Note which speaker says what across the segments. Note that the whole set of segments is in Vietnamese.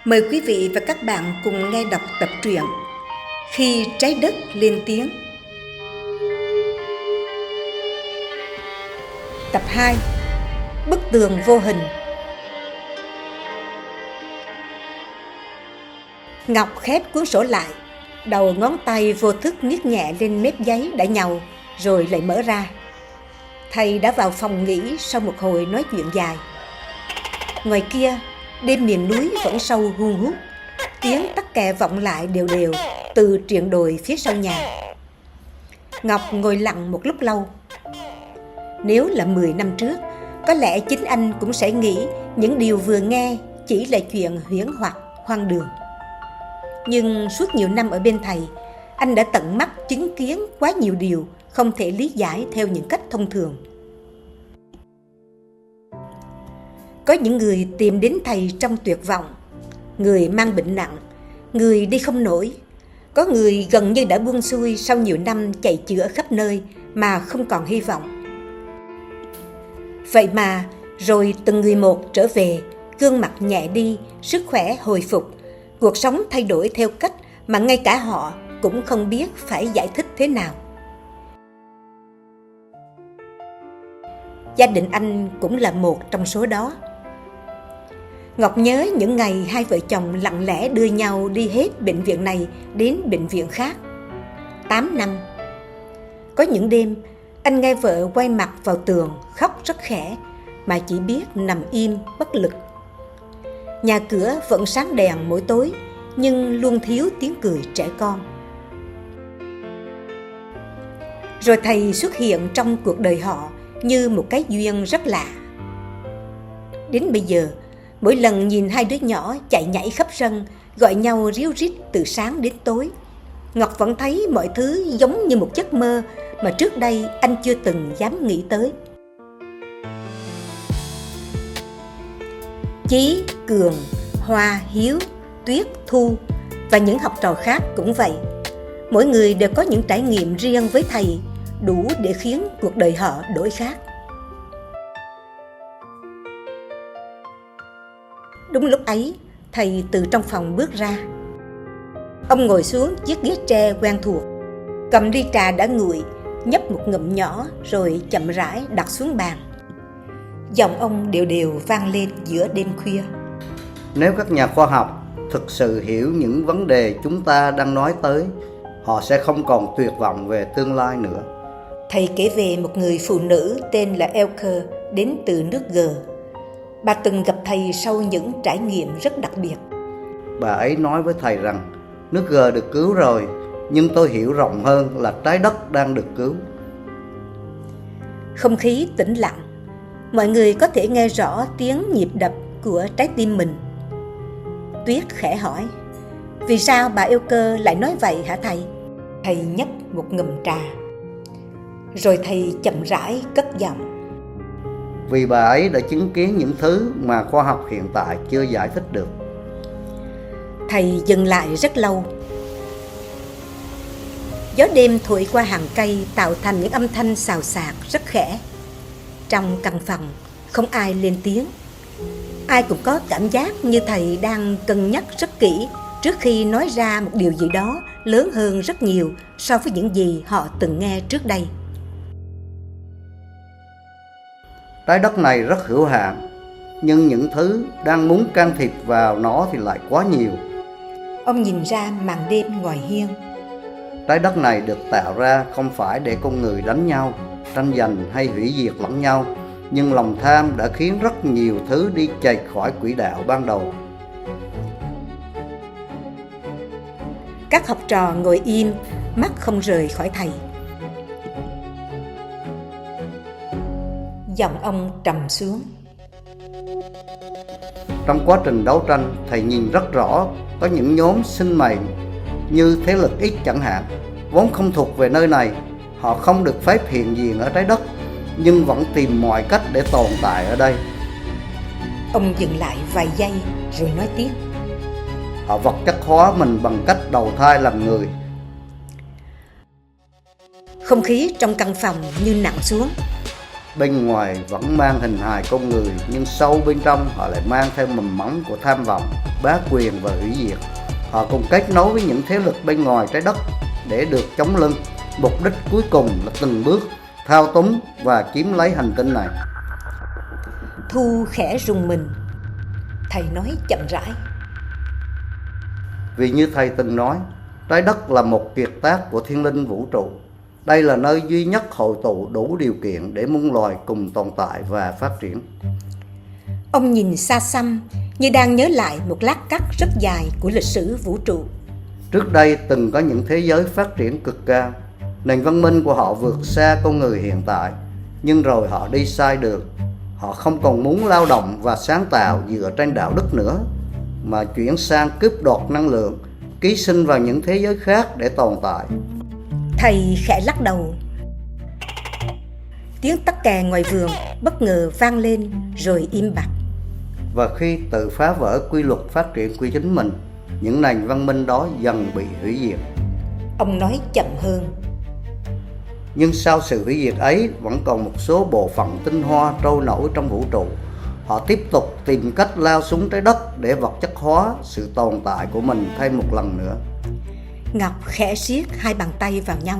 Speaker 1: Mời quý vị và các bạn cùng nghe đọc tập truyện Khi trái đất lên tiếng. Tập 2. Bức tường vô hình. Ngọc khép cuốn sổ lại, đầu ngón tay vô thức niết nhẹ lên mép giấy đã nhàu, rồi lại mở ra. Thầy đã vào phòng nghỉ sau một hồi nói chuyện dài. Ngoài kia, đêm miền núi vẫn sâu hun hút, tiếng tắc kè vọng lại đều đều từ triền đồi phía sau nhà. Ngọc ngồi lặng một lúc lâu. Nếu là 10 năm trước, có lẽ chính anh cũng sẽ nghĩ những điều vừa nghe chỉ là chuyện huyễn hoặc hoang đường. Nhưng suốt nhiều năm ở bên thầy, anh đã tận mắt chứng kiến quá nhiều điều không thể lý giải theo những cách thông thường. Có những người tìm đến thầy trong tuyệt vọng, người mang bệnh nặng, người đi không nổi. Có người gần như đã buông xuôi sau nhiều năm chạy chữa khắp nơi mà không còn hy vọng. Vậy mà rồi từng người một trở về, gương mặt nhẹ đi, sức khỏe hồi phục, cuộc sống thay đổi theo cách mà ngay cả họ cũng không biết phải giải thích thế nào. Gia đình anh cũng là một trong số đó. Ngọc nhớ những ngày hai vợ chồng lặng lẽ đưa nhau đi hết bệnh viện này đến bệnh viện khác. 8 năm. Có những đêm, anh nghe vợ quay mặt vào tường khóc rất khẽ mà chỉ biết nằm im bất lực. Nhà cửa vẫn sáng đèn mỗi tối, nhưng luôn thiếu tiếng cười trẻ con. Rồi thầy xuất hiện trong cuộc đời họ như một cái duyên rất lạ. Đến bây giờ, mỗi lần nhìn hai đứa nhỏ chạy nhảy khắp sân, gọi nhau ríu rít từ sáng đến tối, Ngọc vẫn thấy mọi thứ giống như một giấc mơ mà trước đây anh chưa từng dám nghĩ tới. Chí, Cường, Hoa, Hiếu, Tuyết, Thu và những học trò khác cũng vậy. Mỗi người đều có những trải nghiệm riêng với thầy, đủ để khiến cuộc đời họ đổi khác. Đúng lúc ấy, thầy từ trong phòng bước ra. Ông ngồi xuống chiếc ghế tre quen thuộc, cầm ly trà đã nguội, nhấp một ngụm nhỏ rồi chậm rãi đặt xuống bàn. Giọng ông đều đều vang lên giữa đêm khuya.
Speaker 2: Nếu các nhà khoa học thực sự hiểu những vấn đề chúng ta đang nói tới, họ sẽ không còn tuyệt vọng về tương lai nữa.
Speaker 1: Thầy kể về một người phụ nữ tên là Elke đến từ nước G. Bà từng gặp thầy sau những trải nghiệm rất đặc biệt.
Speaker 2: Bà ấy nói với thầy rằng nước G được cứu rồi, nhưng tôi hiểu rộng hơn là trái đất đang được cứu.
Speaker 1: Không khí tĩnh lặng, mọi người có thể nghe rõ tiếng nhịp đập của trái tim mình. Tuyết khẽ hỏi, vì sao bà Elke lại nói vậy hả thầy? Thầy nhấp một ngụm trà. Rồi thầy chậm rãi cất giọng.
Speaker 2: Vì bà ấy đã chứng kiến những thứ mà khoa học hiện tại chưa giải thích được.
Speaker 1: Thầy dừng lại rất lâu. Gió đêm thổi qua hàng cây tạo thành những âm thanh xào xạc rất khẽ. Trong căn phòng, không ai lên tiếng. Ai cũng có cảm giác như thầy đang cân nhắc rất kỹ trước khi nói ra một điều gì đó lớn hơn rất nhiều so với những gì họ từng nghe trước đây.
Speaker 2: Trái đất này rất hữu hạn, nhưng những thứ đang muốn can thiệp vào nó thì lại quá nhiều.
Speaker 1: Ông nhìn ra màn đêm ngoài hiên.
Speaker 2: Trái đất này được tạo ra không phải để con người đánh nhau, tranh giành hay hủy diệt lẫn nhau, nhưng lòng tham đã khiến rất nhiều thứ đi chệch khỏi quỹ đạo ban đầu.
Speaker 1: Các học trò ngồi im, mắt không rời khỏi thầy. Giọng ông trầm xuống.
Speaker 2: Trong quá trình đấu tranh, thầy nhìn rất rõ có những nhóm sinh mệnh như thế lực X chẳng hạn, vốn không thuộc về nơi này. Họ không được phép hiện diện ở trái đất, nhưng vẫn tìm mọi cách để tồn tại ở đây.
Speaker 1: Ông dừng lại vài giây rồi nói tiếp.
Speaker 2: Họ vật chất hóa mình bằng cách đầu thai làm người.
Speaker 1: Không khí trong căn phòng như nặng xuống.
Speaker 2: Bên ngoài vẫn mang hình hài con người, nhưng sâu bên trong họ lại mang theo mầm móng của tham vọng. bá quyền và hủy diệt. Họ cùng kết nối với những thế lực bên ngoài trái đất để được chống lưng. Mục đích cuối cùng là từng bước thao túng và chiếm lấy hành tinh này.
Speaker 1: Thu khẽ rùng mình. Thầy nói chậm rãi.
Speaker 2: Vì như thầy từng nói, trái đất là một kiệt tác của thiên linh vũ trụ. Đây là nơi duy nhất hội tụ đủ điều kiện để muôn loài cùng tồn tại và phát triển.
Speaker 1: Ông nhìn xa xăm như đang nhớ lại một lát cắt rất dài của lịch sử vũ trụ.
Speaker 2: Trước đây từng có những thế giới phát triển cực cao. Nền văn minh của họ vượt xa con người hiện tại. Nhưng rồi họ đi sai đường. Họ không còn muốn lao động và sáng tạo dựa trên đạo đức nữa, mà chuyển sang cướp đoạt năng lượng, ký sinh vào những thế giới khác để tồn tại.
Speaker 1: Thầy khẽ lắc đầu. Tiếng tắc kè ngoài vườn bất ngờ vang lên rồi im bặt.
Speaker 2: Và khi tự phá vỡ quy luật phát triển của chính mình, những nền văn minh đó dần bị hủy diệt.
Speaker 1: Ông nói chậm hơn.
Speaker 2: Nhưng sau sự hủy diệt ấy vẫn còn một số bộ phận tinh hoa trôi nổi trong vũ trụ. Họ tiếp tục tìm cách lao xuống trái đất để vật chất hóa sự tồn tại của mình thêm một lần nữa.
Speaker 1: Ngọc khẽ siết hai bàn tay vào nhau.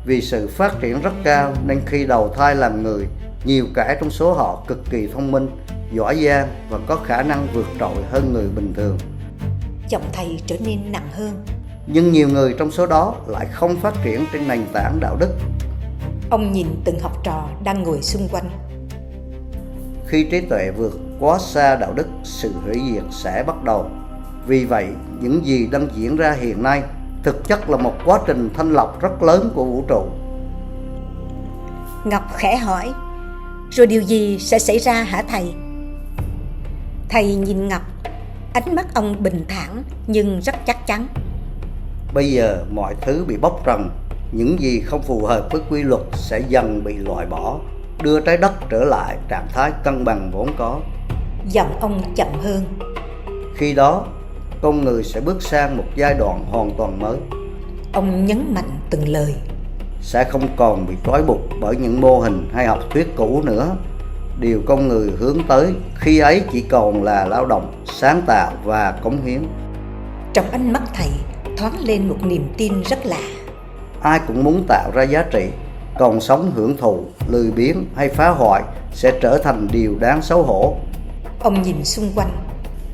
Speaker 2: Vì sự phát triển rất cao nên khi đầu thai làm người, nhiều kẻ trong số họ cực kỳ thông minh, giỏi giang và có khả năng vượt trội hơn người bình thường.
Speaker 1: Giọng thầy trở nên nặng hơn.
Speaker 2: Nhưng nhiều người trong số đó lại không phát triển trên nền tảng đạo đức.
Speaker 1: Ông nhìn từng học trò đang ngồi xung quanh.
Speaker 2: Khi trí tuệ vượt quá xa đạo đức, sự hủy diệt sẽ bắt đầu. Vì vậy, những gì đang diễn ra hiện nay thực chất là một quá trình thanh lọc rất lớn của vũ trụ.
Speaker 1: Ngọc khẽ hỏi, rồi điều gì sẽ xảy ra hả thầy? Thầy nhìn Ngọc, ánh mắt ông bình thản nhưng rất chắc chắn.
Speaker 2: Bây giờ mọi thứ bị bóc trần, những gì không phù hợp với quy luật sẽ dần bị loại bỏ, đưa trái đất trở lại trạng thái cân bằng vốn có.
Speaker 1: Giọng ông chậm hơn.
Speaker 2: Khi đó, con người sẽ bước sang một giai đoạn hoàn toàn mới.
Speaker 1: Ông nhấn mạnh từng lời.
Speaker 2: Sẽ không còn bị trói buộc bởi những mô hình hay học thuyết cũ nữa. Điều con người hướng tới khi ấy chỉ còn là lao động, sáng tạo và cống hiến.
Speaker 1: Trong ánh mắt thầy thoáng lên một niềm tin rất lạ.
Speaker 2: Ai cũng muốn tạo ra giá trị, còn sống hưởng thụ, lười biếng hay phá hoại sẽ trở thành điều đáng xấu hổ.
Speaker 1: Ông nhìn xung quanh.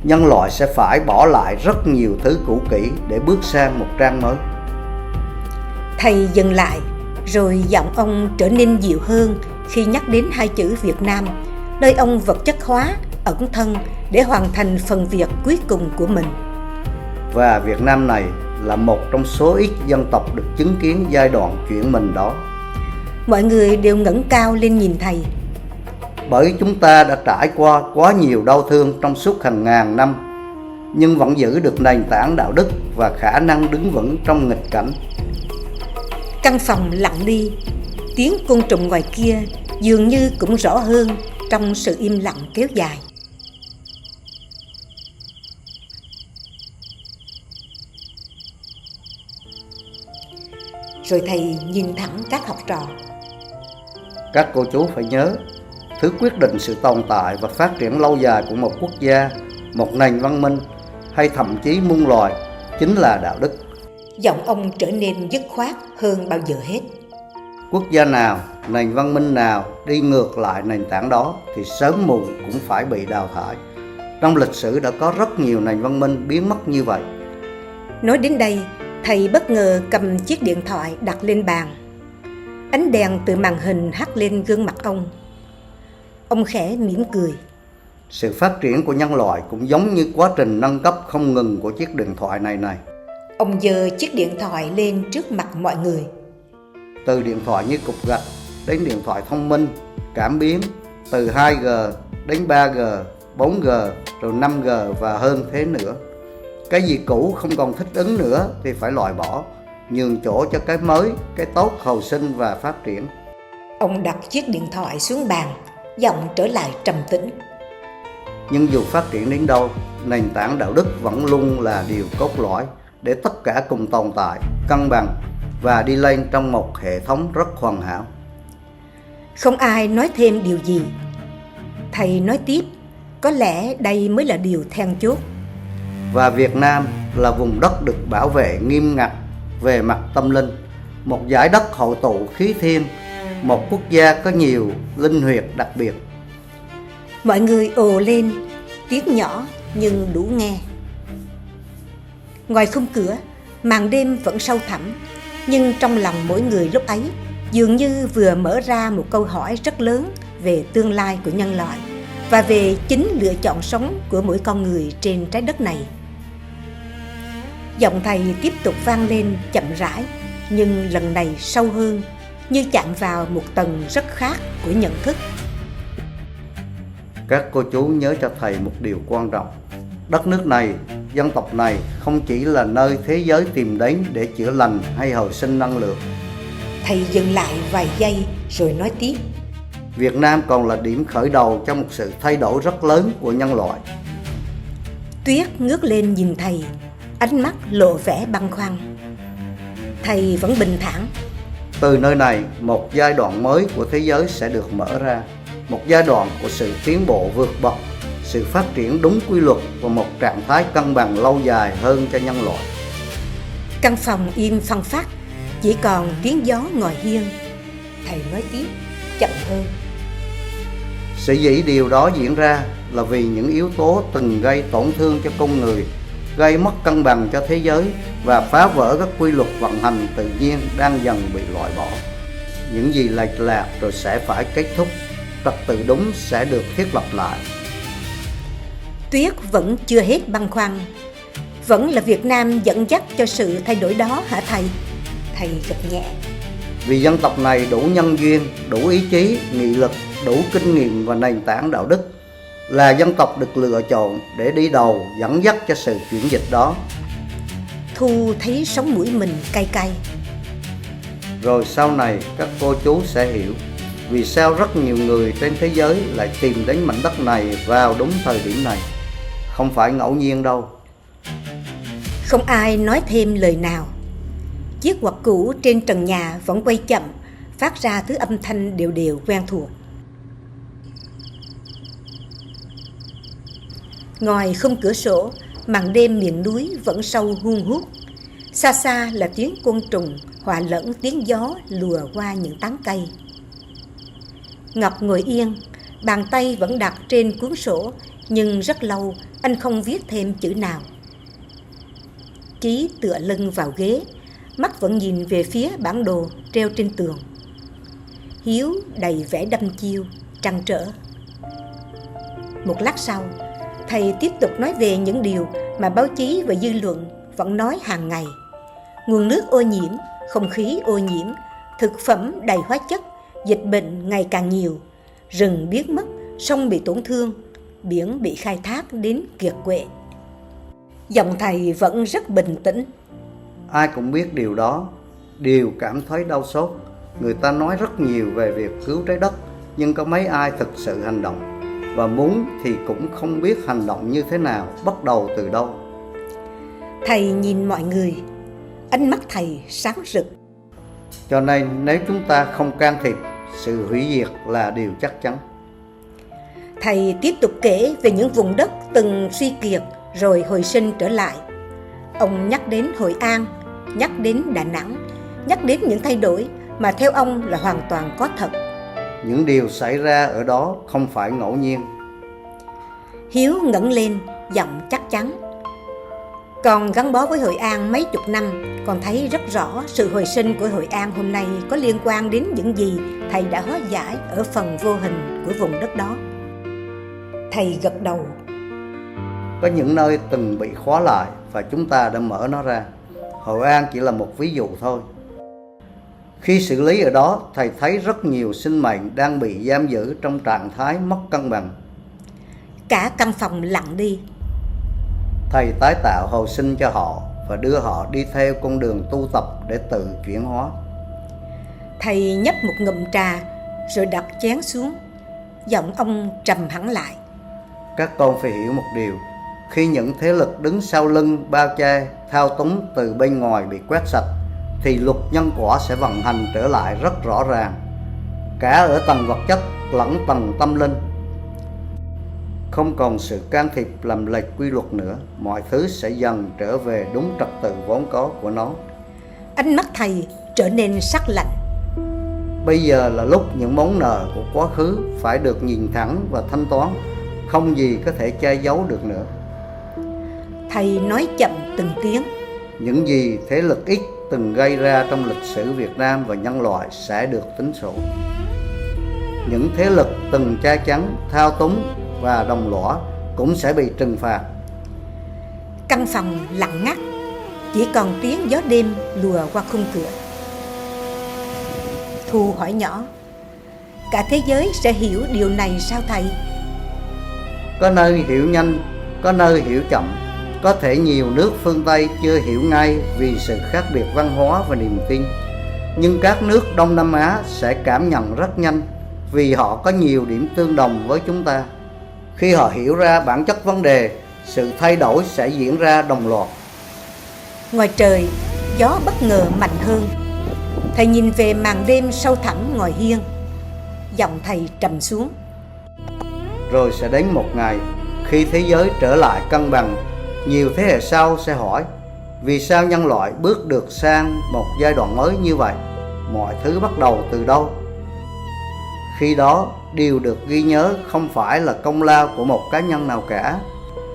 Speaker 2: Nhân loại sẽ phải bỏ lại rất nhiều thứ cũ kỹ để bước sang một trang mới.
Speaker 1: Thầy dừng lại, rồi giọng ông trở nên dịu hơn khi nhắc đến hai chữ Việt Nam, nơi ông vật chất hóa, ẩn thân để hoàn thành phần việc cuối cùng của mình.
Speaker 2: Và Việt Nam này là một trong số ít dân tộc được chứng kiến giai đoạn chuyển mình đó.
Speaker 1: Mọi người đều ngẩng cao lên nhìn thầy.
Speaker 2: Bởi chúng ta đã trải qua quá nhiều đau thương trong suốt hàng ngàn năm, nhưng vẫn giữ được nền tảng đạo đức và khả năng đứng vững trong nghịch cảnh.
Speaker 1: Căn phòng lặng đi, tiếng côn trùng ngoài kia dường như cũng rõ hơn trong sự im lặng kéo dài. Rồi thầy nhìn thẳng các học trò.
Speaker 2: Các cô chú phải nhớ, thứ quyết định sự tồn tại và phát triển lâu dài của một quốc gia, một nền văn minh hay thậm chí muôn loài chính là đạo đức.
Speaker 1: Giọng ông trở nên dứt khoát hơn bao giờ hết.
Speaker 2: Quốc gia nào, nền văn minh nào đi ngược lại nền tảng đó thì sớm muộn cũng phải bị đào thải. Trong lịch sử đã có rất nhiều nền văn minh biến mất như vậy.
Speaker 1: Nói đến đây, thầy bất ngờ cầm chiếc điện thoại đặt lên bàn. Ánh đèn từ màn hình hắt lên gương mặt ông. Ông khẽ mỉm cười.
Speaker 2: Sự phát triển của nhân loại cũng giống như quá trình nâng cấp không ngừng của chiếc điện thoại này.
Speaker 1: Ông giơ chiếc điện thoại lên trước mặt mọi người.
Speaker 2: Từ điện thoại như cục gạch đến điện thoại thông minh, cảm biến, từ 2G đến 3G, 4G, rồi 5G và hơn thế nữa. Cái gì cũ không còn thích ứng nữa thì phải loại bỏ, nhường chỗ cho cái mới, cái tốt hồi sinh và phát triển.
Speaker 1: Ông đặt chiếc điện thoại xuống bàn, giọng trở lại trầm tĩnh.
Speaker 2: Nhưng dù phát triển đến đâu, nền tảng đạo đức vẫn luôn là điều cốt lõi để tất cả cùng tồn tại, cân bằng và đi lên trong một hệ thống rất hoàn hảo.
Speaker 1: Không ai nói thêm điều gì. Thầy nói tiếp, Có lẽ đây mới là điều then chốt.
Speaker 2: Và Việt Nam là vùng đất được bảo vệ nghiêm ngặt về mặt tâm linh, một dải đất hội tụ khí thiên, một quốc gia có nhiều linh huyệt đặc biệt.
Speaker 1: Mọi người ồ lên, tiếng nhỏ nhưng đủ nghe. Ngoài khung cửa, màn đêm vẫn sâu thẳm, nhưng trong lòng mỗi người lúc ấy dường như vừa mở ra một câu hỏi rất lớn về tương lai của nhân loại và về chính lựa chọn sống của mỗi con người trên trái đất này. Giọng thầy tiếp tục vang lên chậm rãi, nhưng lần này sâu hơn, như chạm vào một tầng rất khác của nhận thức.
Speaker 2: Các cô chú nhớ cho thầy một điều quan trọng. Đất nước này, dân tộc này không chỉ là nơi thế giới tìm đến để chữa lành hay hồi sinh năng lượng.
Speaker 1: Thầy dừng lại vài giây rồi nói tiếp.
Speaker 2: Việt Nam còn là điểm khởi đầu cho một sự thay đổi rất lớn của nhân loại.
Speaker 1: Tuyết ngước lên nhìn thầy, ánh mắt lộ vẻ băn khoăn. Thầy vẫn bình thản.
Speaker 2: Từ nơi này, một giai đoạn mới của thế giới sẽ được mở ra. Một giai đoạn của sự tiến bộ vượt bậc, sự phát triển đúng quy luật và một trạng thái cân bằng lâu dài hơn cho nhân loại.
Speaker 1: Căn phòng im phăng phắc, chỉ còn tiếng gió ngoài hiên. Thầy nói tiếp, chậm hơn.
Speaker 2: Sở dĩ điều đó diễn ra là vì những yếu tố từng gây tổn thương cho con người, gây mất cân bằng cho thế giới và phá vỡ các quy luật vận hành tự nhiên đang dần bị loại bỏ. Những gì lệch lạc rồi sẽ phải kết thúc, trật tự đúng sẽ được thiết lập lại.
Speaker 1: Tuyết vẫn chưa hết băn khoăn. Vẫn là Việt Nam dẫn dắt cho sự thay đổi đó hả thầy? Thầy gật nhẹ.
Speaker 2: Vì dân tộc này đủ nhân duyên, đủ ý chí, nghị lực, đủ kinh nghiệm và nền tảng đạo đức, là dân tộc được lựa chọn để đi đầu dẫn dắt cho sự chuyển dịch đó.
Speaker 1: Thu thấy sống mũi mình cay cay.
Speaker 2: Rồi sau này các cô chú sẽ hiểu vì sao rất nhiều người trên thế giới lại tìm đến mảnh đất này vào đúng thời điểm này. Không phải ngẫu nhiên đâu.
Speaker 1: Không ai nói thêm lời nào. Chiếc quạt cũ trên trần nhà vẫn quay chậm, phát ra thứ âm thanh đều đều quen thuộc. Ngoài khung cửa sổ, màn đêm miền núi vẫn sâu hun hút. Xa xa là tiếng côn trùng hòa lẫn tiếng gió lùa qua những tán cây. Ngọc ngồi yên, bàn tay vẫn đặt trên cuốn sổ, nhưng rất lâu anh không viết thêm chữ nào. Chí tựa lưng vào ghế, mắt vẫn nhìn về phía bản đồ treo trên tường. Hiếu đầy vẻ đăm chiêu, trăn trở. Một lát sau, thầy tiếp tục nói về những điều mà báo chí và dư luận vẫn nói hàng ngày. Nguồn nước ô nhiễm, không khí ô nhiễm, thực phẩm đầy hóa chất, dịch bệnh ngày càng nhiều, rừng biến mất, sông bị tổn thương, biển bị khai thác đến kiệt quệ. Giọng thầy vẫn rất bình tĩnh.
Speaker 2: Ai cũng biết điều đó, đều cảm thấy đau xót. Người ta nói rất nhiều về việc cứu trái đất, nhưng có mấy ai thực sự hành động. Và muốn thì cũng không biết hành động như thế nào, bắt đầu từ đâu.
Speaker 1: Thầy nhìn mọi người, ánh mắt thầy sáng rực.
Speaker 2: Cho nên nếu chúng ta không can thiệp, sự hủy diệt là điều chắc chắn.
Speaker 1: Thầy tiếp tục kể về những vùng đất từng suy kiệt rồi hồi sinh trở lại. Ông nhắc đến Hội An, nhắc đến Đà Nẵng, nhắc đến những thay đổi mà theo ông là hoàn toàn có thật.
Speaker 2: Những điều xảy ra ở đó không phải ngẫu nhiên.
Speaker 1: Hiếu ngẩng lên, giọng chắc chắn. Còn gắn bó với Hội An mấy chục năm, còn thấy rất rõ sự hồi sinh của Hội An hôm nay có liên quan đến những gì thầy đã hóa giải ở phần vô hình của vùng đất đó. Thầy gật đầu.
Speaker 2: Có những nơi từng bị khóa lại và chúng ta đã mở nó ra. Hội An chỉ là một ví dụ thôi. Khi xử lý ở đó, thầy thấy rất nhiều sinh mệnh đang bị giam giữ trong trạng thái mất cân bằng.
Speaker 1: Cả căn phòng lặng đi.
Speaker 2: Thầy tái tạo hồi sinh cho họ và đưa họ đi theo con đường tu tập để tự chuyển hóa.
Speaker 1: Thầy nhấp một ngụm trà rồi đặt chén xuống. Giọng ông trầm hẳn lại.
Speaker 2: Các con phải hiểu một điều. Khi những thế lực đứng sau lưng bao che, thao túng từ bên ngoài bị quét sạch, thì luật nhân quả sẽ vận hành trở lại rất rõ ràng, cả ở tầng vật chất lẫn tầng tâm linh. Không còn sự can thiệp làm lệch quy luật nữa, mọi thứ sẽ dần trở về đúng trật tự vốn có của nó.
Speaker 1: Ánh mắt thầy trở nên sắc lạnh.
Speaker 2: Bây giờ là lúc những món nợ của quá khứ phải được nhìn thẳng và thanh toán, không gì có thể che giấu được nữa.
Speaker 1: Thầy nói chậm từng tiếng.
Speaker 2: Những gì thế lực X từng gây ra trong lịch sử Việt Nam và nhân loại sẽ được tính sổ. Những thế lực từng che chắn, thao túng và đồng lõa cũng sẽ bị trừng phạt.
Speaker 1: Căn phòng lặng ngắt, chỉ còn tiếng gió đêm lùa qua khung cửa. Thu hỏi nhỏ: cả thế giới sẽ hiểu điều này sao thầy?
Speaker 2: Có nơi hiểu nhanh, có nơi hiểu chậm. Có thể nhiều nước phương Tây chưa hiểu ngay vì sự khác biệt văn hóa và niềm tin. Nhưng các nước Đông Nam Á sẽ cảm nhận rất nhanh vì họ có nhiều điểm tương đồng với chúng ta. Khi họ hiểu ra bản chất vấn đề, sự thay đổi sẽ diễn ra đồng loạt.
Speaker 1: Ngoài trời, gió bất ngờ mạnh hơn. Thầy nhìn về màn đêm sâu thẳm ngoài hiên. Giọng thầy trầm xuống.
Speaker 2: Rồi sẽ đến một ngày, khi thế giới trở lại cân bằng, nhiều thế hệ sau sẽ hỏi: vì sao nhân loại bước được sang một giai đoạn mới như vậy? Mọi thứ bắt đầu từ đâu? Khi đó, điều được ghi nhớ không phải là công lao của một cá nhân nào cả.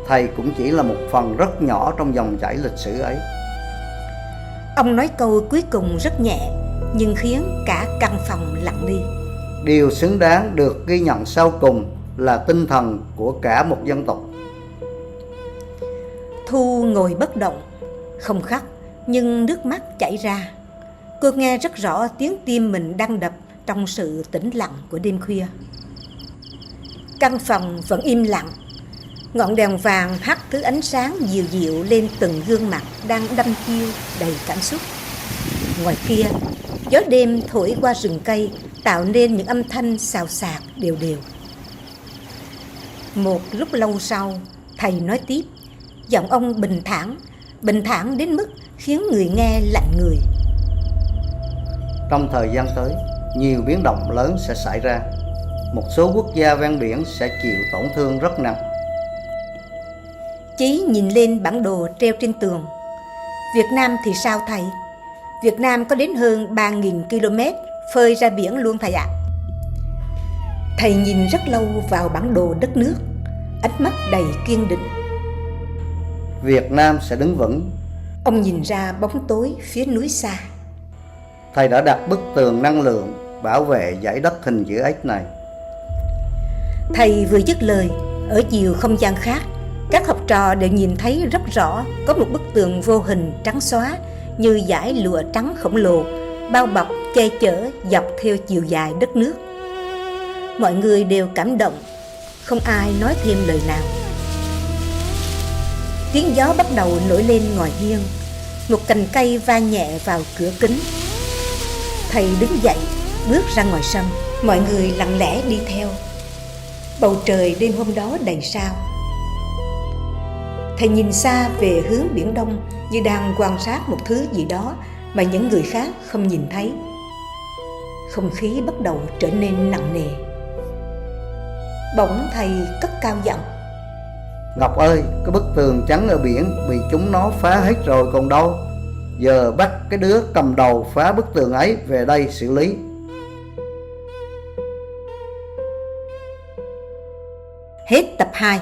Speaker 2: Thầy cũng chỉ là một phần rất nhỏ trong dòng chảy lịch sử ấy.
Speaker 1: Ông nói câu cuối cùng rất nhẹ, nhưng khiến cả căn phòng lặng đi.
Speaker 2: Điều xứng đáng được ghi nhận sau cùng là tinh thần của cả một dân tộc.
Speaker 1: Thu ngồi bất động, không khóc, nhưng nước mắt chảy ra. Cô nghe rất rõ tiếng tim mình đang đập trong sự tĩnh lặng của đêm khuya. Căn phòng vẫn im lặng. Ngọn đèn vàng hắt thứ ánh sáng dịu dịu lên từng gương mặt đang đăm chiêu đầy cảm xúc. Ngoài kia, gió đêm thổi qua rừng cây tạo nên những âm thanh xào xạc đều đều. Một lúc lâu sau, thầy nói tiếp. Giọng ông bình thản đến mức khiến người nghe lạnh người.
Speaker 2: Trong thời gian tới, nhiều biến động lớn sẽ xảy ra. Một số quốc gia ven biển sẽ chịu tổn thương rất nặng.
Speaker 1: Chí nhìn lên bản đồ treo trên tường. Việt Nam thì sao thầy? Việt Nam có đến hơn 3.000 km phơi ra biển luôn thầy ạ. Thầy nhìn rất lâu vào bản đồ đất nước, ánh mắt đầy kiên định.
Speaker 2: Việt Nam sẽ đứng vững.
Speaker 1: Ông nhìn ra bóng tối phía núi xa.
Speaker 2: Thầy đã đặt bức tường năng lượng bảo vệ dãy đất hình chữ X này.
Speaker 1: Thầy vừa dứt lời, ở chiều không gian khác, các học trò đều nhìn thấy rất rõ có một bức tường vô hình trắng xóa như dải lụa trắng khổng lồ, bao bọc che chở dọc theo chiều dài đất nước. Mọi người đều cảm động, không ai nói thêm lời nào. Tiếng gió bắt đầu nổi lên ngoài hiên. Một cành cây va nhẹ vào cửa kính. Thầy đứng dậy, bước ra ngoài sân. Mọi người lặng lẽ đi theo. Bầu trời đêm hôm đó đầy sao. Thầy nhìn xa về hướng biển Đông như đang quan sát một thứ gì đó mà những người khác không nhìn thấy. Không khí bắt đầu trở nên nặng nề. Bỗng thầy cất cao giọng:
Speaker 2: Ngọc ơi, cái bức tường trắng ở biển bị chúng nó phá hết rồi còn đâu. Giờ bắt cái đứa cầm đầu phá bức tường ấy về đây xử lý.
Speaker 1: Hết tập 2.